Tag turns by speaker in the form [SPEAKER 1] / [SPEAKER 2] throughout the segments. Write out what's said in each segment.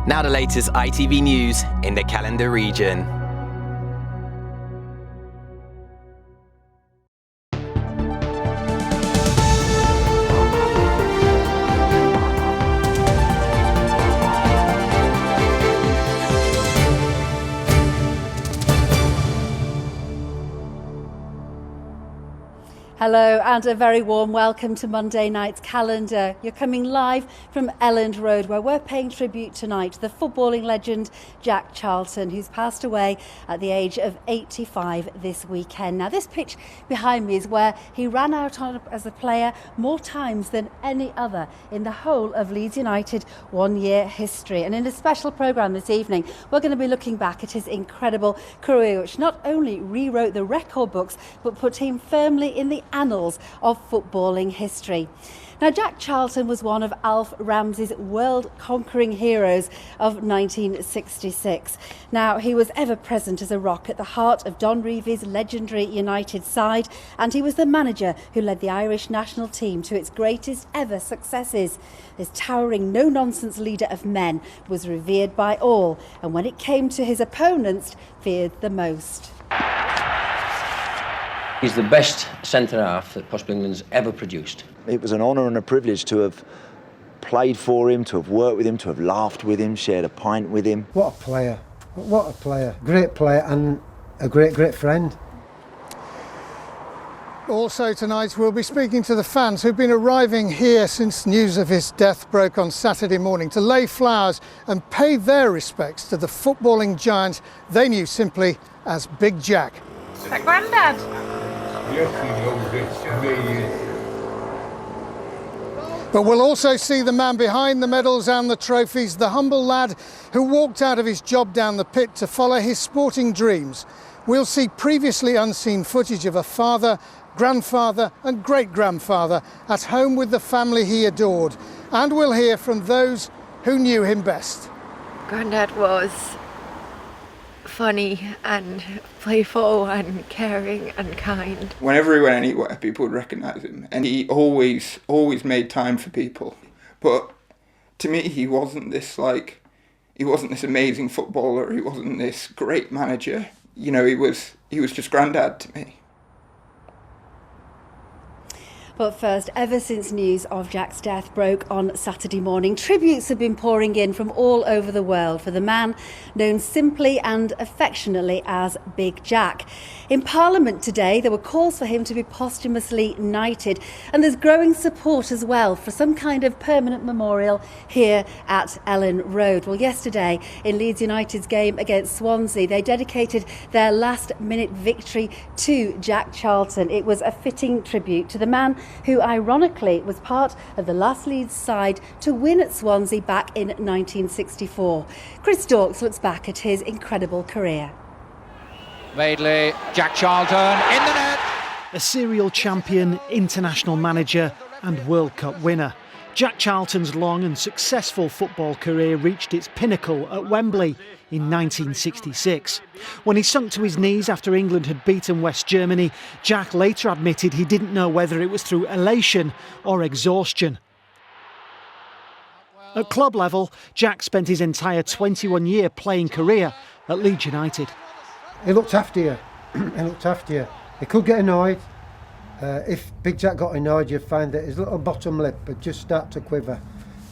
[SPEAKER 1] Now the latest ITV news in the Calendar region.
[SPEAKER 2] Hello and a very warm welcome to Monday night's Calendar. You're coming live from Elland Road, where we're paying tribute tonight to the footballing legend Jack Charlton, who's passed away at the age of 85 this weekend. Now, this pitch behind me is where he ran out on as a player more times than any other in the whole of Leeds United one-year history. And in a special programme this evening, we're going to be looking back at his incredible career, which not only rewrote the record books, but put him firmly in the annals of footballing history. Now, Jack Charlton was one of Alf Ramsey's world-conquering heroes of 1966. Now, he was ever present as a rock at the heart of Don Revie's legendary United side, and he was the manager who led the Irish national team to its greatest ever successes. This towering, no-nonsense leader of men was revered by all, and when it came to his opponents, feared the most.
[SPEAKER 3] He's the best centre-half that possibly England's ever produced.
[SPEAKER 4] It was an honour and a privilege to have played for him, to have worked with him, to have laughed with him, shared a pint with him.
[SPEAKER 5] What a player. What a player. Great player and a great, great friend.
[SPEAKER 6] Also tonight we'll be speaking to the fans who've been arriving here since news of his death broke on Saturday morning to lay flowers and pay their respects to the footballing giant they knew simply as Big Jack.
[SPEAKER 7] Is that Grandad?
[SPEAKER 6] But we'll also see the man behind the medals and the trophies, the humble lad who walked out of his job down the pit to follow his sporting dreams. We'll see previously unseen footage of a father, grandfather and great-grandfather at home with the family he adored. And we'll hear from those who knew him best.
[SPEAKER 7] Grandad was funny and playful and caring and kind.
[SPEAKER 8] Whenever he went anywhere, people would recognise him, and he always made time for people. But to me, he wasn't this amazing footballer. He wasn't this great manager. You know, he was just Grandad to me.
[SPEAKER 2] But first, ever since news of Jack's death broke on Saturday morning, tributes have been pouring in from all over the world for the man known simply and affectionately as Big Jack. In Parliament today, there were calls for him to be posthumously knighted, and there's growing support as well for some kind of permanent memorial here at Elland Road. Well, yesterday in Leeds United's game against Swansea, they dedicated their last-minute victory to Jack Charlton. It was a fitting tribute to the man who ironically was part of the last Leeds side to win at Swansea back in 1964. Chris Dawkes looks back at his incredible career.
[SPEAKER 9] Vaidley, Jack Charlton in the net.
[SPEAKER 10] A serial champion, international manager and World Cup winner. Jack Charlton's long and successful football career reached its pinnacle at Wembley in 1966. When he sunk to his knees after England had beaten West Germany, Jack later admitted he didn't know whether it was through elation or exhaustion. At club level, Jack spent his entire 21-year playing career at Leeds United.
[SPEAKER 5] He looked after you. He looked after you. He could get annoyed. If Big Jack got annoyed, you'd find that his little bottom lip would just start to quiver.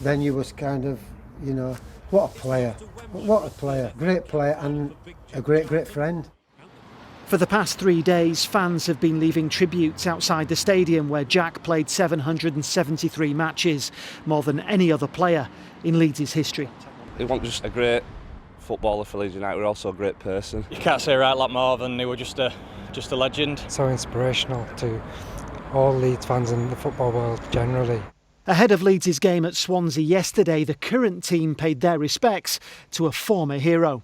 [SPEAKER 5] Then you was kind of, you know, what a player. What a player. Great player and a great, great friend.
[SPEAKER 10] For the past 3 days, fans have been leaving tributes outside the stadium where Jack played 773 matches, more than any other player in Leeds' history.
[SPEAKER 11] He wasn't just a great footballer for Leeds United, he was also a great person.
[SPEAKER 12] You can't say right a lot more than he was just a legend.
[SPEAKER 13] So inspirational to all Leeds fans and the football world generally.
[SPEAKER 10] Ahead of Leeds' game at Swansea yesterday, the current team paid their respects to a former hero.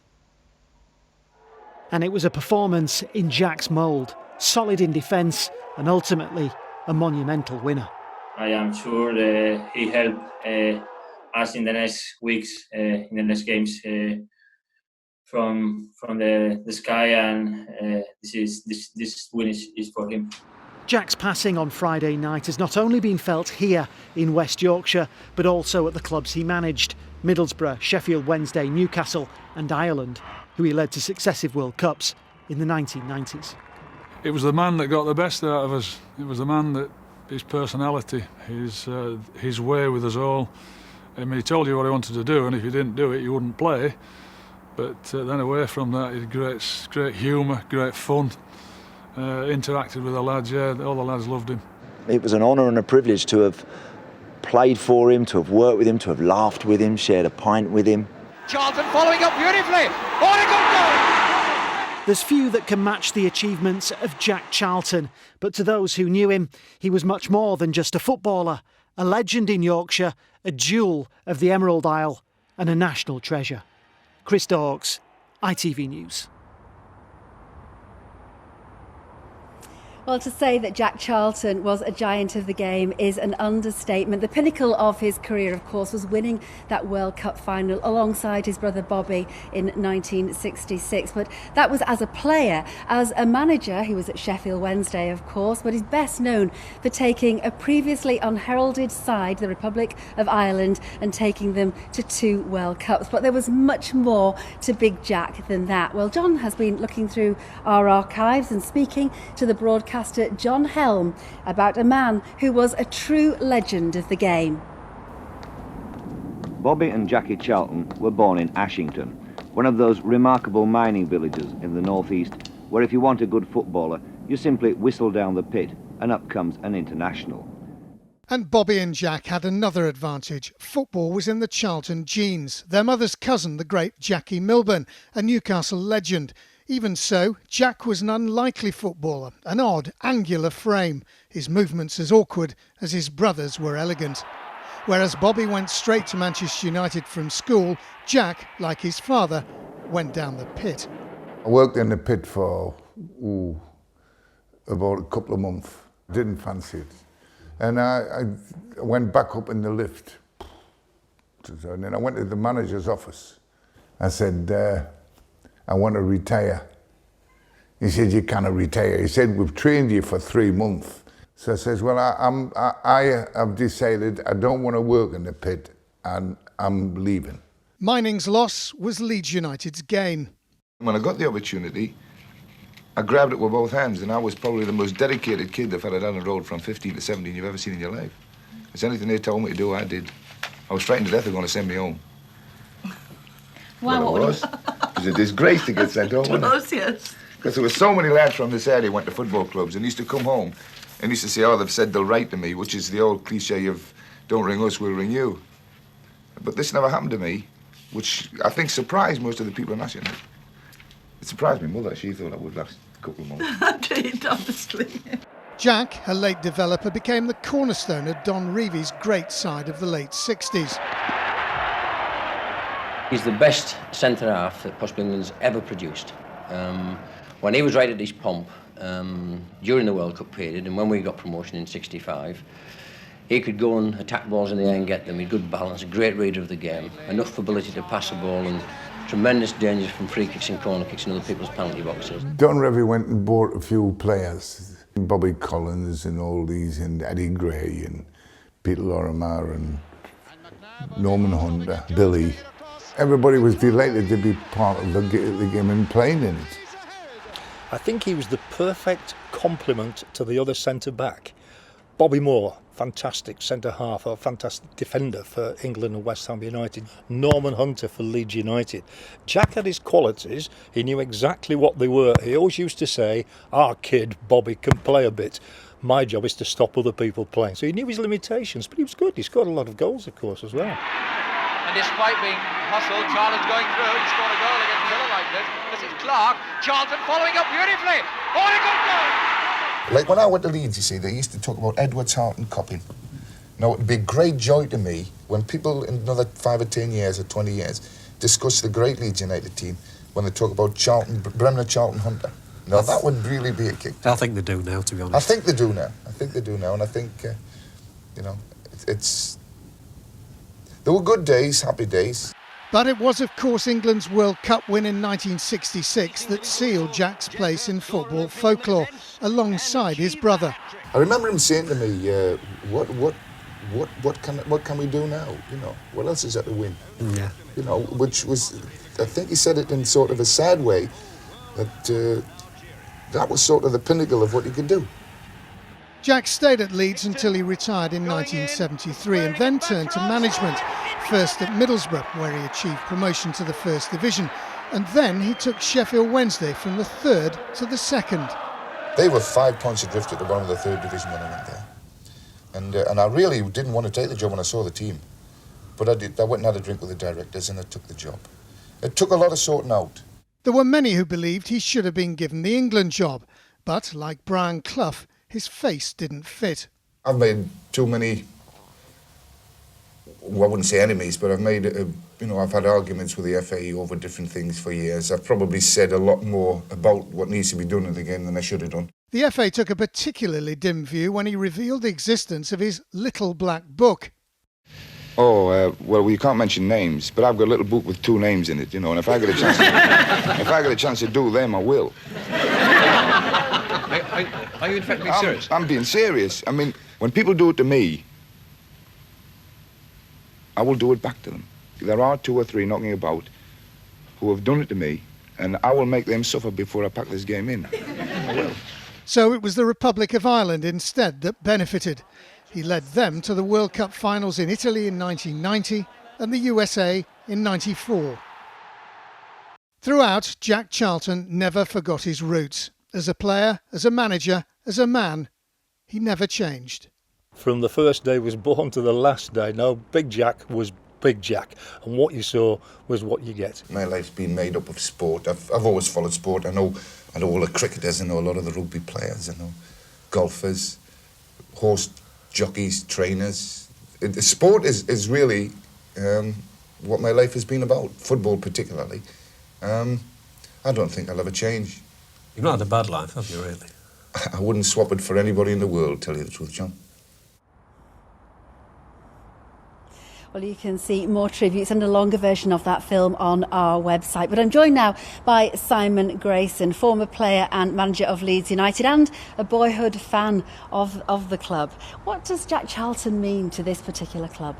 [SPEAKER 10] And it was a performance in Jack's mould, solid in defence and ultimately a monumental winner.
[SPEAKER 14] I am sure he helped us in the next weeks, in the next games, from the sky, and this win is for him.
[SPEAKER 10] Jack's passing on Friday night has not only been felt here in West Yorkshire, but also at the clubs he managed: Middlesbrough, Sheffield Wednesday, Newcastle and Ireland, who he led to successive World Cups in the 1990s.
[SPEAKER 15] It was the man that got the best out of us. It was the man that, his personality, his way with us all. I mean, he told you what he wanted to do, and if you didn't do it, you wouldn't play. But then away from that, he had great humour, great fun. Interacted with the lads, yeah, all the lads loved him.
[SPEAKER 4] It was an honour and a privilege to have played for him, to have worked with him, to have laughed with him, shared a pint with him.
[SPEAKER 9] Charlton following up beautifully. Oh, a good goal!
[SPEAKER 10] There's few that can match the achievements of Jack Charlton, but to those who knew him, he was much more than just a footballer, a legend in Yorkshire, a jewel of the Emerald Isle and a national treasure. Chris Dawkes, ITV News.
[SPEAKER 2] Well, to say that Jack Charlton was a giant of the game is an understatement. The pinnacle of his career, of course, was winning that World Cup final alongside his brother Bobby in 1966. But that was as a player. As a manager, he was at Sheffield Wednesday, of course, but he's best known for taking a previously unheralded side, the Republic of Ireland, and taking them to 2 World Cups. But there was much more to Big Jack than that. Well, John has been looking through our archives and speaking to the broadcaster John Helm about a man who was a true legend of the game.
[SPEAKER 16] Bobby and Jackie Charlton were born in Ashington, one of those remarkable mining villages in the northeast where if you want a good footballer, you simply whistle down the pit and up comes an international.
[SPEAKER 6] And Bobby and Jack had another advantage. Football was in the Charlton genes. Their mother's cousin, the great Jackie Milburn, a Newcastle legend. Even so, Jack was an unlikely footballer, an odd, angular frame, his movements as awkward as his brothers were elegant. Whereas Bobby went straight to Manchester United from school, Jack, like his father, went down the pit.
[SPEAKER 17] I worked in the pit for about a couple of months. Didn't fancy it. And I went back up in the lift. And then I went to the manager's office. I said, I want to retire. He said, you cannot retire. He said, we've trained you for 3 months. So I says, well, I have decided I don't want to work in the pit and I'm leaving.
[SPEAKER 6] Mining's loss was Leeds United's gain.
[SPEAKER 18] When I got the opportunity, I grabbed it with both hands, and I was probably the most dedicated kid they've had at Elland Road from 15 to 17 you've ever seen in your life. It's anything they told me to do, I did. I was frightened to death they're going to send me home.
[SPEAKER 19] Wow.
[SPEAKER 18] Well, it was. It was a disgrace to get sent home, wasn't it?
[SPEAKER 19] Yes.
[SPEAKER 18] Because there were so many lads from this area who went to football clubs and used to come home and used to say, oh, they've said they'll write to me, which is the old cliche of, don't ring us, we'll ring you. But this never happened to me, which I think surprised most of the people in Ashington. It surprised my mother. She thought I would last a couple of months.
[SPEAKER 19] Indeed, honestly.
[SPEAKER 6] Jack, a late developer, became the cornerstone of Don Reevy's great side of the late 60s.
[SPEAKER 3] He's the best centre-half that possibly England's ever produced. When he was right at his pomp, during the World Cup period, and when we got promotion in 65, he could go and attack balls in the air and get them. He had good balance, a great reader of the game, enough ability to pass the ball, and tremendous dangers from free kicks and corner kicks and other people's penalty boxes.
[SPEAKER 17] Don Revy went and bought a few players, Bobby Collins and all these, and Eddie Gray and Peter Lorimer and Norman Hunter, Billy. Everybody was delighted to be part of the game and playing in it.
[SPEAKER 20] I think he was the perfect complement to the other centre-back. Bobby Moore, fantastic centre-half, a fantastic defender for England and West Ham United. Norman Hunter for Leeds United. Jack had his qualities. He knew exactly what they were. He always used to say, our kid, Bobby, can play a bit. My job is to stop other people playing. So he knew his limitations, but he was good. He scored a lot of goals, of course, as well.
[SPEAKER 9] And despite being hustled, Charlton's going through. He scored a goal against Villa like this. This is Clark. Charlton following up beautifully. Oh, a good goal!
[SPEAKER 18] Like when I went to Leeds, you see, they used to talk about Edward Charlton cupping. Now, it would be a great joy to me when people in another 5 or 10 years or 20 years discuss the great Leeds United team when they talk about Charlton, Bremner, Charlton, Hunter. Now, that would really be a kick.
[SPEAKER 21] I think they do now, to be honest.
[SPEAKER 18] I think they do now. And I think, it's... There were good days, happy days.
[SPEAKER 6] But it was, of course, England's World Cup win in 1966 that sealed Jack's place in football folklore, alongside his brother.
[SPEAKER 18] I remember him saying to me, what can we do now? You know, what else is there to win?
[SPEAKER 21] Yeah.
[SPEAKER 18] You know, which was, I think he said it in sort of a sad way, that that was sort of the pinnacle of what he could do.
[SPEAKER 6] Jack stayed at Leeds until he retired in 1973 and then turned to management, first at Middlesbrough, where he achieved promotion to the First Division, and then he took Sheffield Wednesday from the third to the second.
[SPEAKER 18] They were 5 points adrift at the bottom of the third division when I went there. And I really didn't want to take the job when I saw the team. But I did. I went and had a drink with the directors and I took the job. It took a lot of sorting out.
[SPEAKER 6] There were many who believed he should have been given the England job, but like Brian Clough, his face didn't fit.
[SPEAKER 18] I've made too many, well, I wouldn't say enemies, but I've made, I've had arguments with the FA over different things for years. I've probably said a lot more about what needs to be done in the game than I should have done.
[SPEAKER 6] The FA took a particularly dim view when he revealed the existence of his little black book.
[SPEAKER 18] Oh, well, you can't mention names, but I've got a little book with 2 names in it, you know, and if I get a chance to do them, I will.
[SPEAKER 9] Are you in fact being serious?
[SPEAKER 18] I'm being serious. I mean, when people do it to me, I will do it back to them. There are 2 or 3 knocking about who have done it to me, and I will make them suffer before I pack this game in. I will.
[SPEAKER 6] So it was the Republic of Ireland instead that benefited. He led them to the World Cup finals in Italy in 1990 and the USA in 94. Throughout, Jack Charlton never forgot his roots. As a player, as a manager, as a man, he never changed.
[SPEAKER 20] From the first day he was born to the last day, no, Big Jack was Big Jack, and what you saw was what you get.
[SPEAKER 18] My life's been made up of sport. I've always followed sport. I know all the cricketers, I know a lot of the rugby players, I know golfers, horse jockeys, trainers. Sport is really what my life has been about, football particularly. I don't think I'll ever change.
[SPEAKER 21] You've not had a bad life, have you, really?
[SPEAKER 18] I wouldn't swap it for anybody in the world, tell you the truth, John.
[SPEAKER 2] Well, you can see more tributes and a longer version of that film on our website. But I'm joined now by Simon Grayson, former player and manager of Leeds United and a boyhood fan of the club. What does Jack Charlton mean to this particular club?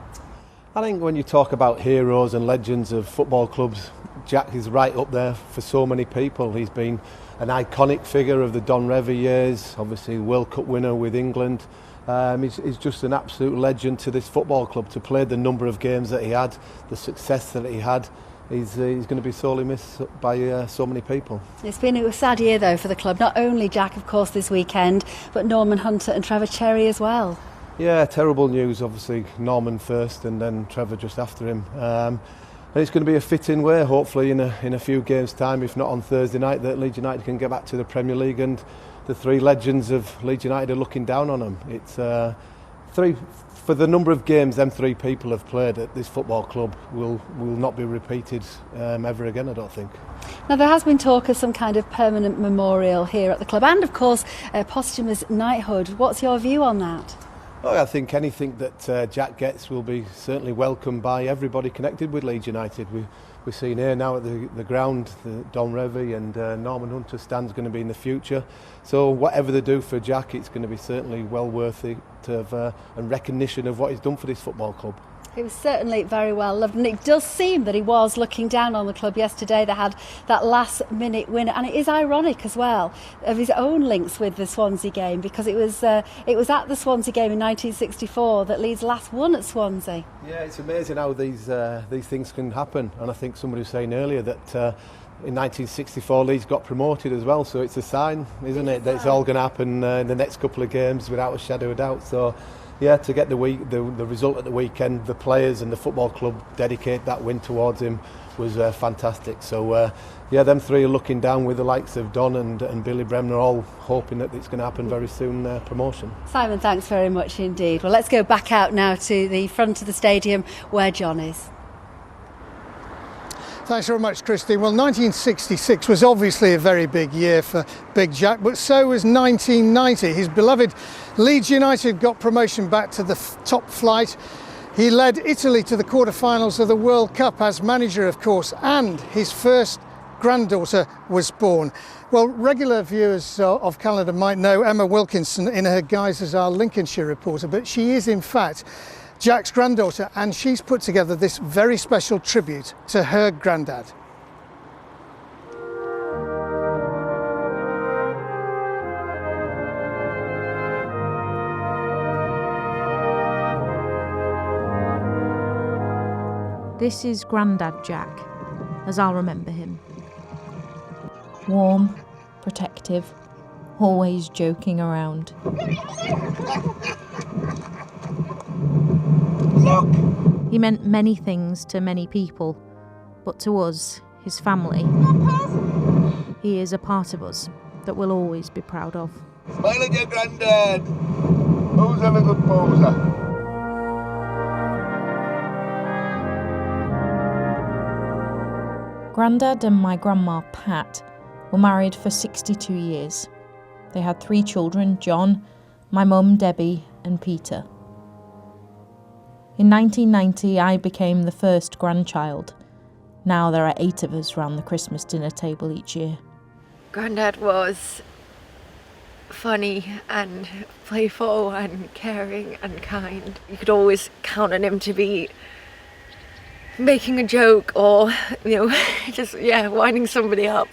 [SPEAKER 22] I think when you talk about heroes and legends of football clubs, Jack is right up there for so many people. He's been an iconic figure of the Don Revie years, obviously World Cup winner with England. He's just an absolute legend to this football club. To play the number of games that he had, the success that he had, he's going to be sorely missed by so many people. It's been a sad year though for the club. Not only Jack, of course, this weekend, but Norman Hunter and Trevor Cherry as well. Yeah, terrible news. Obviously Norman first and then Trevor just after him. And it's going to be a fitting way, hopefully in a few games' time, if not on Thursday night, that Leeds United can get back to the Premier League and the 3 legends of Leeds United are looking down on them. It's 3 for the number of games them 3 people have played at this football club will not be repeated ever again, I don't think. Now there has been talk of some kind of permanent memorial here at the club and of course posthumous knighthood. What's your view on that? Well, I think anything that Jack gets will be certainly welcomed by everybody connected with Leeds United. We're seeing here now at the ground, the Don Revie and Norman Hunter stand's going to be in the future. So whatever they do for Jack, it's going to be certainly well worth it to have a recognition of what he's done for this football club. He was certainly very well loved, and it does seem that he was looking down on the club yesterday. They had that last-minute winner, and it is ironic as well of his own links with the Swansea game, because it was at the Swansea game in 1964 that Leeds last won at Swansea. Yeah, it's amazing how these things can happen, and I think somebody was saying earlier that in 1964 Leeds got promoted as well, so it's a sign, isn't it, that it's all going to happen in the next couple of games without a shadow of doubt. So. Yeah, to get the result at the weekend, the players and the football club dedicate that win towards him was fantastic. So, them 3 are looking down with the likes of Don and Billy Bremner, all hoping that it's going to happen very soon, promotion. Simon, thanks very much indeed. Well, let's go back out now to the front of the stadium where John is.
[SPEAKER 6] Thanks very much, Christine. Well, 1966 was obviously a very big year for Big Jack, but so was 1990. His beloved Leeds United got promotion back to the top flight. He led Italy to the quarter-finals of the World Cup as manager, of course, and his first granddaughter was born. Well, regular viewers of Calendar might know Emma Wilkinson in her guise as our Lincolnshire reporter, but she is in fact Jack's granddaughter, and she's put together this very special tribute to her granddad.
[SPEAKER 1] This is Grandad Jack, as I'll remember him. Warm, protective, always joking around. He meant many things to many people, but to us, his family, he is a part of us that we'll always be proud of.
[SPEAKER 18] Smile at your granddad. Who's a little poser?
[SPEAKER 1] Grandad and my grandma, Pat, were married for 62 years. They had 3 children, John, my mum, Debbie, and Peter. In 1990, I became the first grandchild. Now there are 8 of us round the Christmas dinner table each year.
[SPEAKER 7] Grandad was funny and playful and caring and kind. You could always count on him to be making a joke or, just, winding somebody up.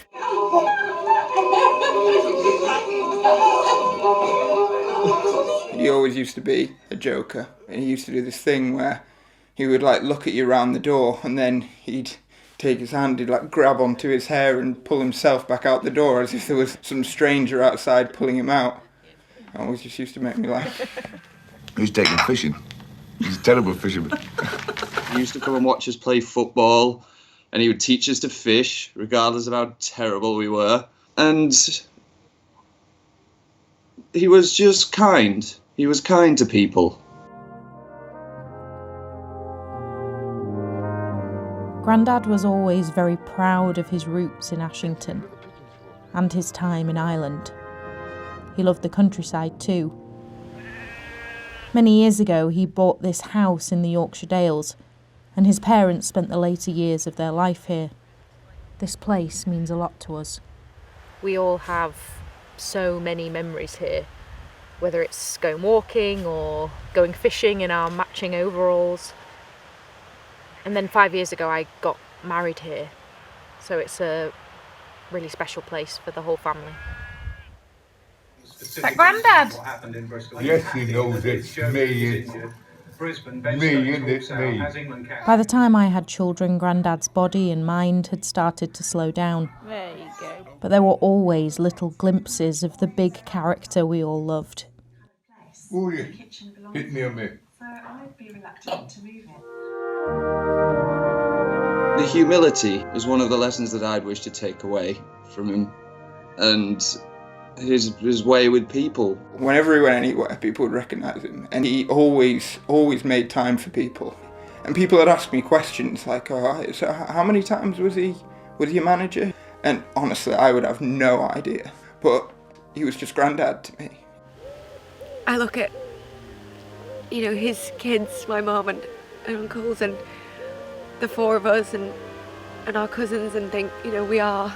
[SPEAKER 8] He always used to be a joker, and he used to do this thing where he would look at you around the door, and then he'd take his hand, he'd grab onto his hair and pull himself back out the door as if there was some stranger outside pulling him out. It always just used to make me laugh.
[SPEAKER 18] He's taking fishing. He's a terrible fisherman.
[SPEAKER 23] He used to come and watch us play football, and he would teach us to fish, regardless of how terrible we were. And he was just kind. He was kind to people.
[SPEAKER 1] Grandad was always very proud of his roots in Ashington and his time in Ireland. He loved the countryside too. Many years ago, he bought this house in the Yorkshire Dales, and his parents spent the later years of their life here. This place means a lot to us.
[SPEAKER 24] We all have so many memories here, whether it's going walking or going fishing in our matching overalls. And then 5 years ago, I got married here, so it's a really special place for the whole family.
[SPEAKER 19] Is that Grandad?
[SPEAKER 17] Yes, he knows it's me.
[SPEAKER 1] By the time I had children, Grandad's body and mind had started to slow down.
[SPEAKER 19] There you go.
[SPEAKER 1] But there were always little glimpses of the big character we all loved.
[SPEAKER 17] Oh, yeah. Hit me on me.
[SPEAKER 19] So I'd be reluctant to move it.
[SPEAKER 23] The humility was one of the lessons that I'd wish to take away from him, and his way with people.
[SPEAKER 8] Whenever he went anywhere, people would recognise him, and he always made time for people. And people would ask me questions like, so how many times was he your manager? And honestly, I would have no idea, but he was just Grandad to me.
[SPEAKER 7] I look at, his kids, my mum and uncles, and the 4 of us and our cousins, and think, we are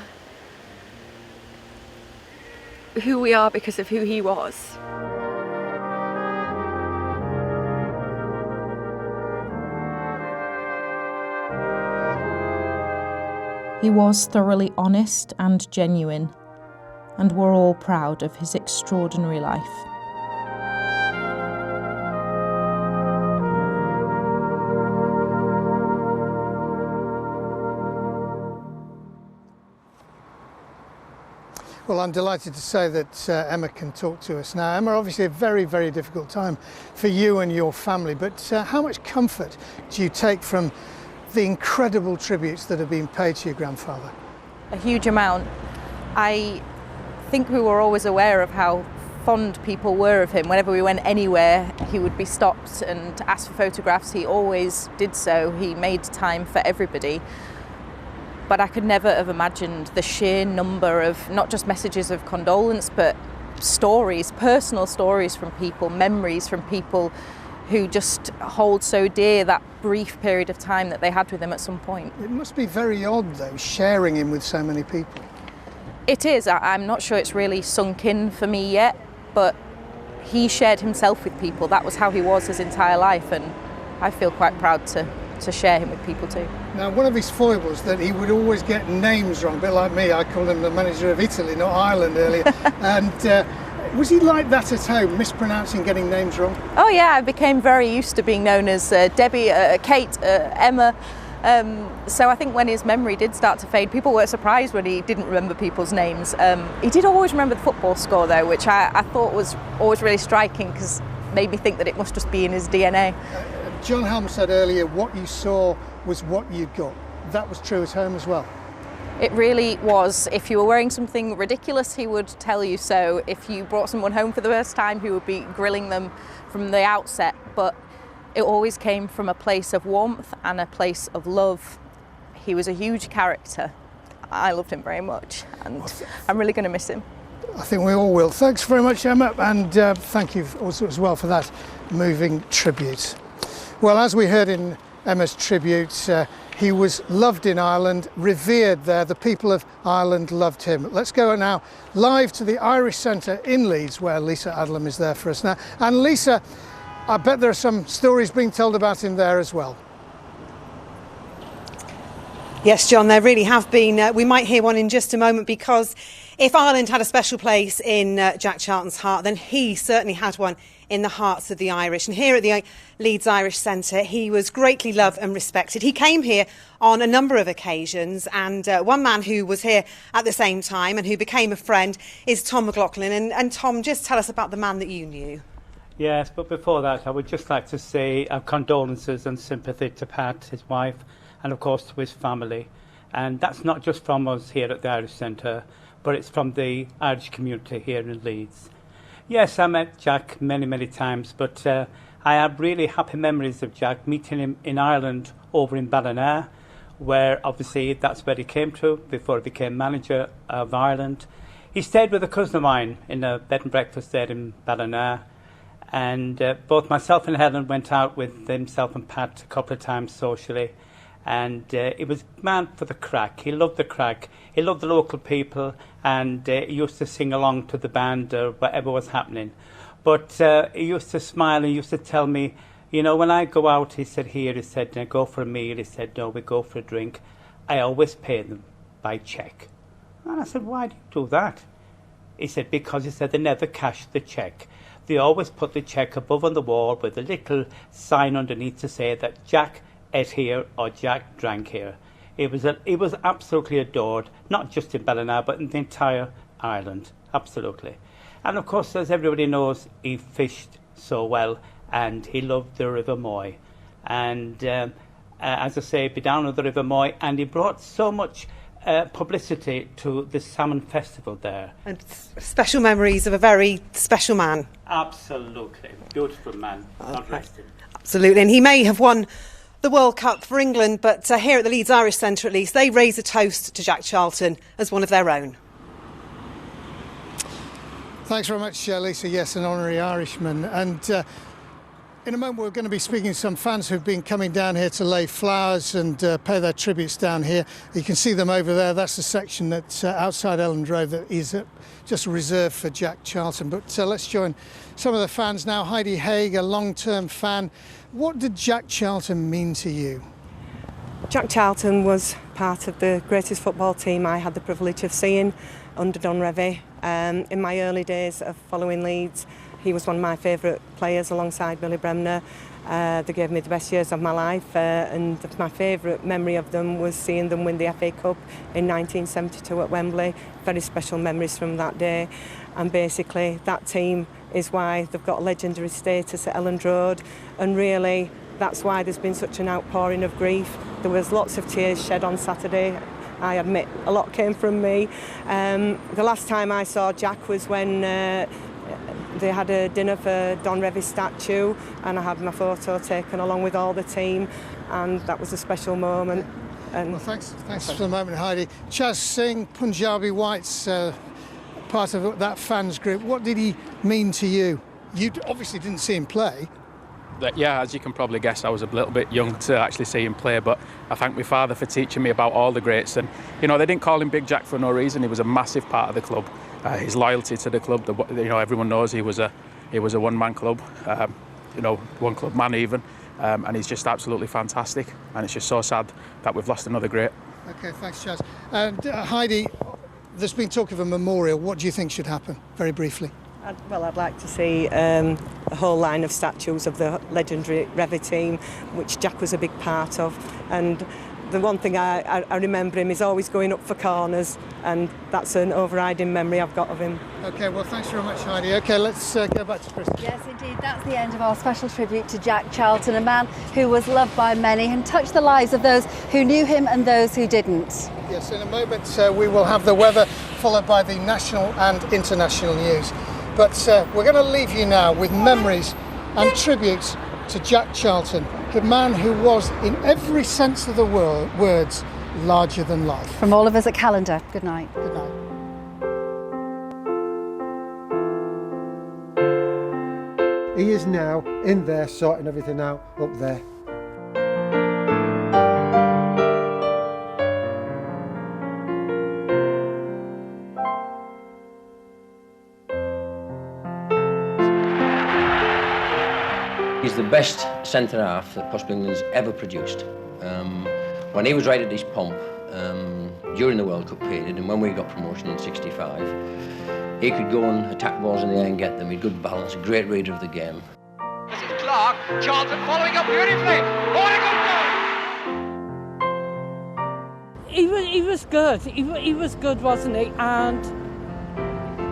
[SPEAKER 7] who we are because of who he was.
[SPEAKER 1] He was thoroughly honest and genuine, and we're all proud of his extraordinary life.
[SPEAKER 6] Well, I'm delighted to say that Emma can talk to us now. Emma, obviously a very, very difficult time for you and your family, but how much comfort do you take from the incredible tributes that have been paid to your grandfather?
[SPEAKER 25] A huge amount. I think we were always aware of how fond people were of him. Whenever we went anywhere, he would be stopped and asked for photographs. He always did so. He made time for everybody. But I could never have imagined the sheer number of not just messages of condolence, but stories, personal stories from people, memories from people who just hold so dear that brief period of time that they had with him at some point.
[SPEAKER 6] It must be very odd, though, sharing him with so many people.
[SPEAKER 25] It is. I'm not sure it's really sunk in for me yet, but he shared himself with people. That was how he was his entire life, and I feel quite proud to share him with people too.
[SPEAKER 6] Now, one of his foibles that he would always get names wrong, a bit like me. I called him the manager of Italy, not Ireland, earlier. And was he like that at home, mispronouncing, getting names wrong?
[SPEAKER 25] Oh yeah, I became very used to being known as Debbie, Kate, Emma. So I think when his memory did start to fade, people were surprised when he didn't remember people's names. He did always remember the football score though, which I thought was always really striking, because it made me think that it must just be in his DNA.
[SPEAKER 6] John Helm said earlier, what you saw was what you got. That was true at home as well?
[SPEAKER 25] It really was. If you were wearing something ridiculous, he would tell you so. If you brought someone home for the first time, he would be grilling them from the outset. But it always came from a place of warmth and a place of love. He was a huge character. I loved him very much, and I'm really going to miss him.
[SPEAKER 6] I think we all will. Thanks very much, Emma, and thank you also as well for that moving tribute. Well, as we heard in Emma's tribute, he was loved in Ireland, revered there. The people of Ireland loved him. Let's go now live to the Irish Centre in Leeds, where Lisa Adlam is there for us now. And Lisa, I bet there are some stories being told about him there as well.
[SPEAKER 5] Yes, John, there really have been. We might hear one in just a moment, because if Ireland had a special place in Jack Charlton's heart, then he certainly had one in the hearts of the Irish. And here at the Leeds Irish Centre, he was greatly loved and respected. He came here on a number of occasions, and one man who was here at the same time and who became a friend is Tom McLaughlin. And Tom, just tell us about the man that you knew.
[SPEAKER 11] Yes, but before that, I would just like to say our condolences and sympathy to Pat, his wife, and of course to his family. And that's not just from us here at the Irish Centre, but it's from the Irish community here in Leeds. Yes, I met Jack many, many times, but I have really happy memories of Jack, meeting him in Ireland over in Ballina, where obviously that's where he came to before he became manager of Ireland. He stayed with a cousin of mine in a bed and breakfast there in Ballina, and both myself and Helen went out with himself and Pat a couple of times socially. And he was man for the crack. He loved the crack. He loved the local people, and he used to sing along to the band or whatever was happening. But he used to smile and he used to tell me, you know, when I go out, he said, go for a meal. He said, no, we go for a drink. I always pay them by cheque. And I said, why do you do that? He said, because he said they never cash the cheque. They always put the cheque above on the wall with a little sign underneath to say that Jack ate here or Jack drank here. He was absolutely adored, not just in Ballina, but in the entire island, absolutely. And of course, as everybody knows, he fished so well, and he loved the River Moy. And as I say, be down on the River Moy, and he brought so much publicity to the Salmon Festival there.
[SPEAKER 5] And special memories of a very special man.
[SPEAKER 11] Absolutely, beautiful man. God rest him.
[SPEAKER 5] Absolutely, and he may have won the World Cup for England, but here at the Leeds Irish Centre at least, they raise a toast to Jack Charlton as one of their own.
[SPEAKER 6] Thanks very much, Lisa. Yes, an honorary Irishman. And in a moment we're going to be speaking to some fans who've been coming down here to lay flowers and pay their tributes down here. You can see them over there. That's the section that's outside Elland Road that is just reserved for Jack Charlton. But let's join some of the fans now. Heidi Haig, a long-term fan. What did Jack Charlton mean to you?
[SPEAKER 12] Jack Charlton was part of the greatest football team I had the privilege of seeing under Don Revie. In my early days of following Leeds, he was one of my favourite players alongside Billy Bremner. They gave me the best years of my life, and my favourite memory of them was seeing them win the FA Cup in 1972 at Wembley. Very special memories from that day, and basically that team is why they've got a legendary status at Elland Road, and really that's why there's been such an outpouring of grief. There was lots of tears shed on Saturday. I admit a lot came from me. The last time I saw Jack was when they had a dinner for Don Revie's statue, and I had my photo taken along with all the team, and that was a special moment. And
[SPEAKER 6] well, thanks for the moment, Heidi. Chaz Singh, Punjabi Whites, part of that fans group. What did he mean to you? You obviously didn't see him play.
[SPEAKER 4] Yeah, as you can probably guess, I was a little bit young to actually see him play, but I thank my father for teaching me about all the greats. And, you know, they didn't call him Big Jack for no reason. He was a massive part of the club. His loyalty to the club, you know, everyone knows he was a one-man club, you know, one-club man even. And he's just absolutely fantastic. And it's just so sad that we've lost another great.
[SPEAKER 6] OK, thanks, Chaz. And Heidi, there's been talk of a memorial. What do you think should happen, very briefly?
[SPEAKER 12] I'd like to see a whole line of statues of the legendary Revy team, which Jack was a big part of. And the one thing I remember him is always going up for corners, and that's an overriding memory I've got of him.
[SPEAKER 6] OK, well, thanks very much, Heidi. OK, let's go back to Chris.
[SPEAKER 2] Yes, indeed, that's the end of our special tribute to Jack Charlton, a man who was loved by many and touched the lives of those who knew him and those who didn't.
[SPEAKER 6] Yes, in a moment we will have the weather, followed by the national and international news. But we're going to leave you now with memories and tributes to Jack Charlton, the man who was, in every sense of the words, larger than life.
[SPEAKER 2] From all of us at Calendar, good night.
[SPEAKER 6] Good night.
[SPEAKER 10] He is now in there sorting everything out up there.
[SPEAKER 3] He's the best centre-half that possibly England's ever produced. When he was right at his pomp during the World Cup period, and when we got promotion in '65, he could go and attack balls in the air and get them. He had good balance, a great reader of the game.
[SPEAKER 9] This is Clark, Charlton following up beautifully. Oh, a good goal!
[SPEAKER 13] He was good. He was good, wasn't he? And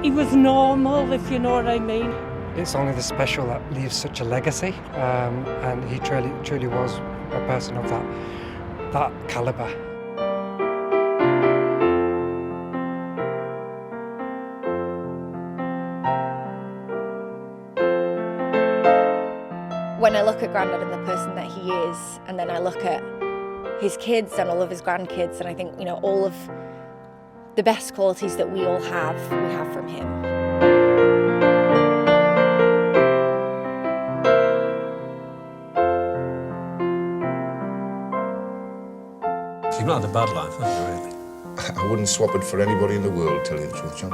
[SPEAKER 13] he was normal, if you know what I mean.
[SPEAKER 14] It's only the special that leaves such a legacy, and he truly was a person of that calibre.
[SPEAKER 15] When I look at Grandad and the person that he is, and then I look at his kids and all of his grandkids, and I think, you know, all of the best qualities that we all have, we have from him.
[SPEAKER 21] You've not had a bad life, have you, really?
[SPEAKER 18] I wouldn't swap it for anybody in the world, tell you the truth, John.